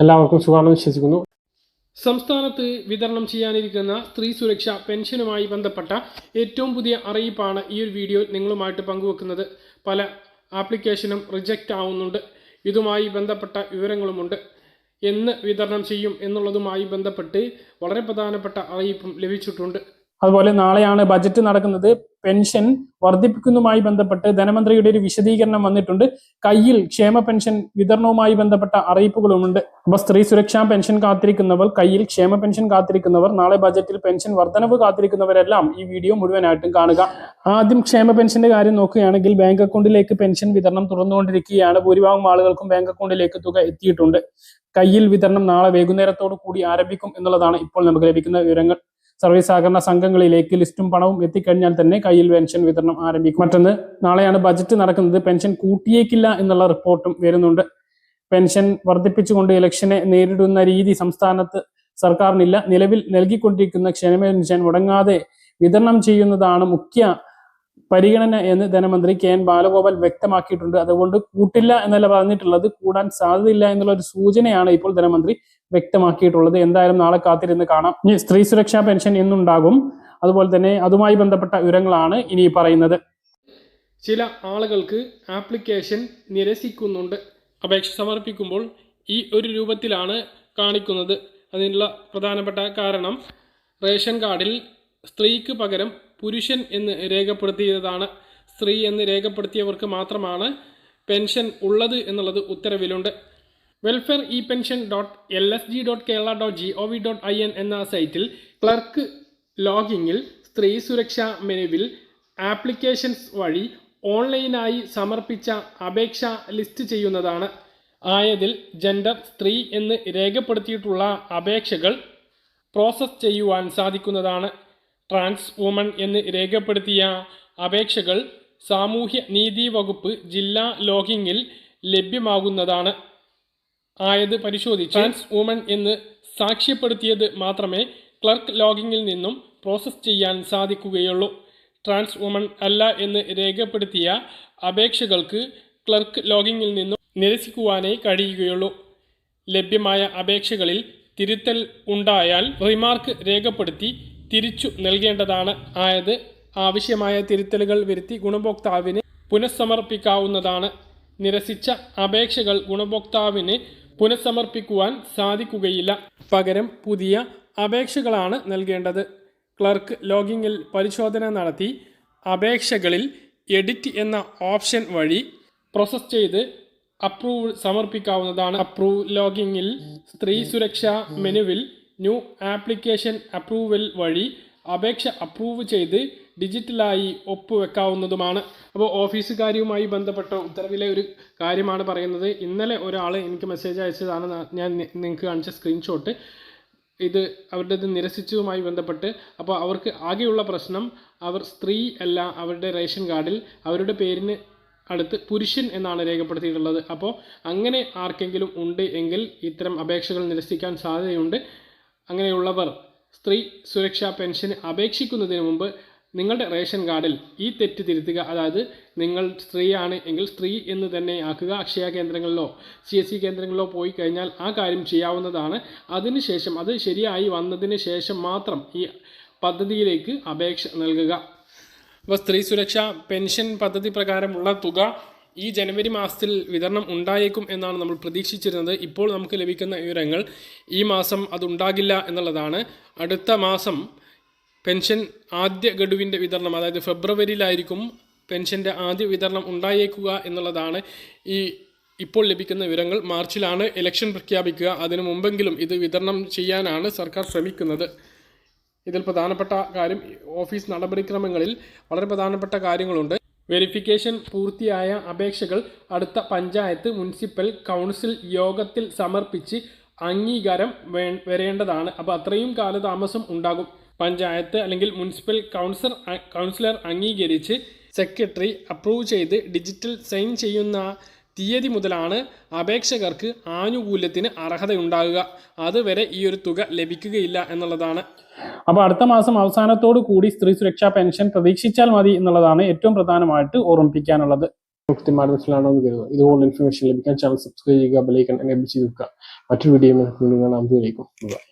എല്ലാവർക്കും സുഖമാണെന്ന് വിശ്വസിക്കുന്നു. സംസ്ഥാനത്ത് വിതരണം ചെയ്യാനിരിക്കുന്ന സ്ത്രീ സുരക്ഷാ പെൻഷനുമായി ബന്ധപ്പെട്ട ഏറ്റവും പുതിയ അറിയിപ്പാണ് ഈ ഒരു വീഡിയോ നിങ്ങളുമായിട്ട് പങ്കുവെക്കുന്നത്. പല ആപ്ലിക്കേഷനും റിജക്റ്റ് ആവുന്നുണ്ട്. ഇതുമായി ബന്ധപ്പെട്ട വിവരങ്ങളുമുണ്ട്. എന്ന് വിതരണം ചെയ്യും എന്നുള്ളതുമായി ബന്ധപ്പെട്ട് വളരെ പ്രധാനപ്പെട്ട അറിയിപ്പും ലഭിച്ചിട്ടുണ്ട്. അതുപോലെ നാളെയാണ് ബജറ്റ് നടക്കുന്നത്. പെൻഷൻ വർദ്ധിപ്പിക്കുന്നതുമായി ബന്ധപ്പെട്ട് ധനമന്ത്രിയുടെ ഒരു വിശദീകരണം വന്നിട്ടുണ്ട്. കയ്യിൽ ക്ഷേമ പെൻഷൻ വിതരണവുമായി ബന്ധപ്പെട്ട അറിയിപ്പുകളുമുണ്ട്. അപ്പൊ സ്ത്രീ സുരക്ഷാ പെൻഷൻ കാത്തിരിക്കുന്നവർ, കയ്യിൽ ക്ഷേമ പെൻഷൻ കാത്തിരിക്കുന്നവർ, നാളെ ബജറ്റിൽ പെൻഷൻ വർധനവ് കാത്തിരിക്കുന്നവരെല്ലാം ഈ വീഡിയോ മുഴുവനായിട്ടും കാണുക. ആദ്യം ക്ഷേമ പെൻഷന്റെ കാര്യം നോക്കുകയാണെങ്കിൽ ബാങ്ക് അക്കൗണ്ടിലേക്ക് പെൻഷൻ വിതരണം തുറന്നുകൊണ്ടിരിക്കുകയാണ്. ഭൂരിഭാഗം ആളുകൾക്കും ബാങ്ക് അക്കൗണ്ടിലേക്ക് തുക എത്തിയിട്ടുണ്ട്. കയ്യിൽ വിതരണം നാളെ വൈകുന്നേരത്തോടു കൂടി ആരംഭിക്കും എന്നുള്ളതാണ് ഇപ്പോൾ നമുക്ക് ലഭിക്കുന്ന വിവരങ്ങൾ. സർവീസ് സഹകരണ സംഘങ്ങളിലേക്ക് ലിസ്റ്റും പണവും എത്തിക്കഴിഞ്ഞാൽ തന്നെ കയ്യിൽ പെൻഷൻ വിതരണം ആരംഭിക്കും. മറ്റൊന്ന്, നാളെയാണ് ബജറ്റ് നടക്കുന്നത്. പെൻഷൻ കൂട്ടിയേക്കില്ല എന്നുള്ള റിപ്പോർട്ടും വരുന്നുണ്ട്. പെൻഷൻ വർദ്ധിപ്പിച്ചുകൊണ്ട് ഇലക്ഷനെ നേരിടുന്ന രീതി സംസ്ഥാനത്ത് സർക്കാരിനില്ല. നിലവിൽ നൽകിക്കൊണ്ടിരിക്കുന്ന ക്ഷേമ പെൻഷൻ മുടങ്ങാതെ വിതരണം ചെയ്യുന്നതാണ് മുഖ്യ പരിഗണന എന്ന് ധനമന്ത്രി കെ എൻ ബാലഗോപാൽ വ്യക്തമാക്കിയിട്ടുണ്ട്. അതുകൊണ്ട് കൂട്ടില്ല എന്നല്ല പറഞ്ഞിട്ടുള്ളത്, കൂടാൻ സാധ്യതയില്ല എന്നുള്ള ഒരു സൂചനയാണ് ഇപ്പോൾ ധനമന്ത്രി വ്യക്തമാക്കിയിട്ടുള്ളത്. എന്തായാലും നാളെ കാത്തിരുന്ന് കാണാം. ഇനി സ്ത്രീ സുരക്ഷാ പെൻഷൻ എന്നുണ്ടാകും, അതുപോലെ തന്നെ അതുമായി ബന്ധപ്പെട്ട വിവരങ്ങളാണ് ഇനി പറയുന്നത്. ചില ആളുകൾക്ക് ആപ്ലിക്കേഷൻ നിരസിക്കുന്നുണ്ട്. അപേക്ഷ സമർപ്പിക്കുമ്പോൾ ഈ ഒരു രൂപത്തിലാണ് കാണിക്കുന്നത്. അതിനുള്ള പ്രധാനപ്പെട്ട കാരണം റേഷൻ കാർഡിൽ സ്ത്രീക്ക് പകരം പുരുഷൻ എന്ന് രേഖപ്പെടുത്തിയതാണ്. സ്ത്രീ എന്ന് രേഖപ്പെടുത്തിയവർക്ക് മാത്രമാണ് പെൻഷൻ ഉള്ളത് എന്നുള്ളത് ഉത്തരവിലുണ്ട്. വെൽഫെയർ ഇ പെൻഷൻ .lsg.kerala.gov.in എന്ന സൈറ്റിൽ ക്ലർക്ക് ലോഗിങ്ങിൽ സ്ത്രീ സുരക്ഷാ മെനുവിൽ ആപ്ലിക്കേഷൻസ് വഴി ഓൺലൈനായി സമർപ്പിച്ച അപേക്ഷ ലിസ്റ്റ് ചെയ്യുന്നതാണ്. ആയതിൽ ജെൻഡർ സ്ത്രീ എന്ന് രേഖപ്പെടുത്തിയിട്ടുള്ള അപേക്ഷകൾ പ്രോസസ് ചെയ്യുവാൻ സാധിക്കുന്നതാണ്. ട്രാൻസ് വുമൺ എന്ന് രേഖപ്പെടുത്തിയ അപേക്ഷകൾ സാമൂഹ്യ നീതി വകുപ്പ് ജില്ലാ ലോഗിങ്ങിൽ ലഭ്യമാകുന്നതാണ്. ആയത് പരിശോധിച്ച് ട്രാൻസ് വുമൺ എന്ന് സാക്ഷ്യപ്പെടുത്തിയത് മാത്രമേ ക്ലർക്ക് ലോഗിങ്ങിൽ നിന്നും പ്രോസസ്സ് ചെയ്യാൻ സാധിക്കുകയുള്ളൂ. ട്രാൻസ് വുമൺ അല്ല എന്ന് രേഖപ്പെടുത്തിയ അപേക്ഷകൾക്ക് ക്ലർക്ക് ലോഗിങ്ങിൽ നിന്നും നിരസിക്കുവാനേ കഴിയുകയുള്ളൂ. ലഭ്യമായ അപേക്ഷകളിൽ തിരുത്തൽ ഉണ്ടായാൽ റിമാർക്ക് രേഖപ്പെടുത്തി തിരിച്ചു നൽകേണ്ടതാണ്. ആയത് ആവശ്യമായ തിരുത്തലുകൾ വരുത്തി ഗുണഭോക്താവിന് പുനഃസമർപ്പിക്കാവുന്നതാണ്. നിരസിച്ച അപേക്ഷകൾ ഗുണഭോക്താവിന് പുനഃസമർപ്പിക്കുവാൻ സാധിക്കുകയില്ല. പകരം പുതിയ അപേക്ഷകളാണ് നൽകേണ്ടത്. ക്ലർക്ക് ലോഗിങ്ങിൽ പരിശോധന നടത്തി അപേക്ഷകളിൽ എഡിറ്റ് എന്ന ഓപ്ഷൻ വഴി പ്രോസസ് ചെയ്ത് അപ്രൂവ് സമർപ്പിക്കാവുന്നതാണ്. അപ്രൂവ് ലോഗിങ്ങിൽ സ്ത്രീ സുരക്ഷാ മെനുവിൽ ന്യൂ ആപ്ലിക്കേഷൻ അപ്രൂവൽ വഴി അപേക്ഷ അപ്രൂവ് ചെയ്ത് ഡിജിറ്റലായി ഒപ്പുവെക്കാവുന്നതുമാണ്. അപ്പോൾ ഓഫീസുകാരിയുമായി ബന്ധപ്പെട്ട ഉത്തരവിലെ ഒരു കാര്യമാണ് പറയുന്നത്. ഇന്നലെ ഒരാൾ എനിക്ക് മെസ്സേജ് അയച്ചതാണ് ഞാൻ നിങ്ങൾക്ക് കാണിച്ച സ്ക്രീൻഷോട്ട്. ഇത് അവരുടേത് നിരസിച്ചതുമായി ബന്ധപ്പെട്ട്. അപ്പോൾ അവർക്ക് ആകെയുള്ള പ്രശ്നം, അവർ സ്ത്രീ അല്ല, അവരുടെ റേഷൻ കാർഡിൽ അവരുടെ പേരിന് അടുത്ത് പുരുഷൻ എന്നാണ് രേഖപ്പെടുത്തിയിട്ടുള്ളത്. അപ്പോൾ അങ്ങനെ ആർക്കെങ്കിലും ഉണ്ട് എങ്കിൽ ഇത്തരം അപേക്ഷകൾ നിരസിക്കാൻ സാധ്യതയുണ്ട്. അങ്ങനെയുള്ളവർ സ്ത്രീ സുരക്ഷാ പെൻഷന് അപേക്ഷിക്കുന്നതിന് മുമ്പ് നിങ്ങളുടെ റേഷൻ കാർഡിൽ ഈ തെറ്റ് തിരുത്തുക. അതായത് നിങ്ങൾ സ്ത്രീയാണ് എങ്കിൽ സ്ത്രീ എന്ന് തന്നെ ആക്കുക. അക്ഷയ കേന്ദ്രങ്ങളിലോ CSC കേന്ദ്രങ്ങളിലോ പോയി കഴിഞ്ഞാൽ ആ കാര്യം ചെയ്യാവുന്നതാണ്. അതിനുശേഷം അത് ശരിയായി വന്നതിന് ശേഷം മാത്രം ഈ പദ്ധതിയിലേക്ക് അപേക്ഷ നൽകുക. അപ്പോൾ സ്ത്രീ സുരക്ഷാ പെൻഷൻ പദ്ധതി പ്രകാരമുള്ള തുക ഈ ജനുവരി മാസത്തിൽ വിതരണം ഉണ്ടായേക്കും എന്നാണ് നമ്മൾ പ്രതീക്ഷിച്ചിരുന്നത്. ഇപ്പോൾ നമുക്ക് ലഭിക്കുന്ന വിവരങ്ങൾ ഈ മാസം അതുണ്ടാകില്ല എന്നുള്ളതാണ്. അടുത്ത മാസം പെൻഷൻ ആദ്യ ഗഡുവിൻ്റെ വിതരണം, അതായത് ഫെബ്രുവരിയിലായിരിക്കും പെൻഷൻ്റെ ആദ്യ വിതരണം ഉണ്ടായേക്കുക എന്നുള്ളതാണ് ഇപ്പോൾ ലഭിക്കുന്ന വിവരങ്ങൾ. മാർച്ചിലാണ് ഇലക്ഷൻ പ്രഖ്യാപിക്കുക. അതിനു മുമ്പെങ്കിലും ഇത് വിതരണം ചെയ്യാനാണ് സർക്കാർ ശ്രമിക്കുന്നത്. ഇതിൽ പ്രധാനപ്പെട്ട കാര്യം, ഓഫീസ് നടപടിക്രമങ്ങളിൽ വളരെ പ്രധാനപ്പെട്ട കാര്യങ്ങളുണ്ട്. വെരിഫിക്കേഷൻ പൂർത്തിയായ അപേക്ഷകൾ അടുത്ത പഞ്ചായത്ത്, മുനിസിപ്പൽ, കൗൺസിൽ യോഗത്തിൽ സമർപ്പിച്ച് അംഗീകാരം വരേണ്ടതാണ്. അപ്പോൾ അത്രയും കാലതാമസം ഉണ്ടാകും. പഞ്ചായത്ത് അല്ലെങ്കിൽ മുനിസിപ്പൽ കൗൺസിലർ അംഗീകരിച്ച് സെക്രട്ടറി അപ്രൂവ് ചെയ്ത് ഡിജിറ്റൽ സൈൻ ചെയ്യുന്ന തീയതി മുതലാണ് അപേക്ഷകർക്ക് ആനുകൂല്യത്തിന് അർഹതയുണ്ടാകുക. അതുവരെ ഈ ഒരു തുക ലഭിക്കുകയില്ല എന്നുള്ളതാണ്. അപ്പോൾ അടുത്ത മാസം അവസാനത്തോടു കൂടി സ്ത്രീ സുരക്ഷാ പെൻഷൻ പ്രതീക്ഷിച്ചാൽ മതി എന്നുള്ളതാണ് ഏറ്റവും പ്രധാനമായിട്ട് ഓർമ്മിപ്പിക്കാനുള്ളത്. കൃത്യമായിട്ട് മനസ്സിലാണോ എന്ന് കരുതുക. ഇതുപോലുള്ള ഇൻഫർമേഷൻ ലഭിക്കാൻ ചാനൽ സബ്സ്ക്രൈബ് ചെയ്യുക, ബെലൈക്കൺ എനേബിൾ ചെയ്ത് വെക്കുക. മറ്റൊരു വീഡിയോ നമുക്ക് കാണാം.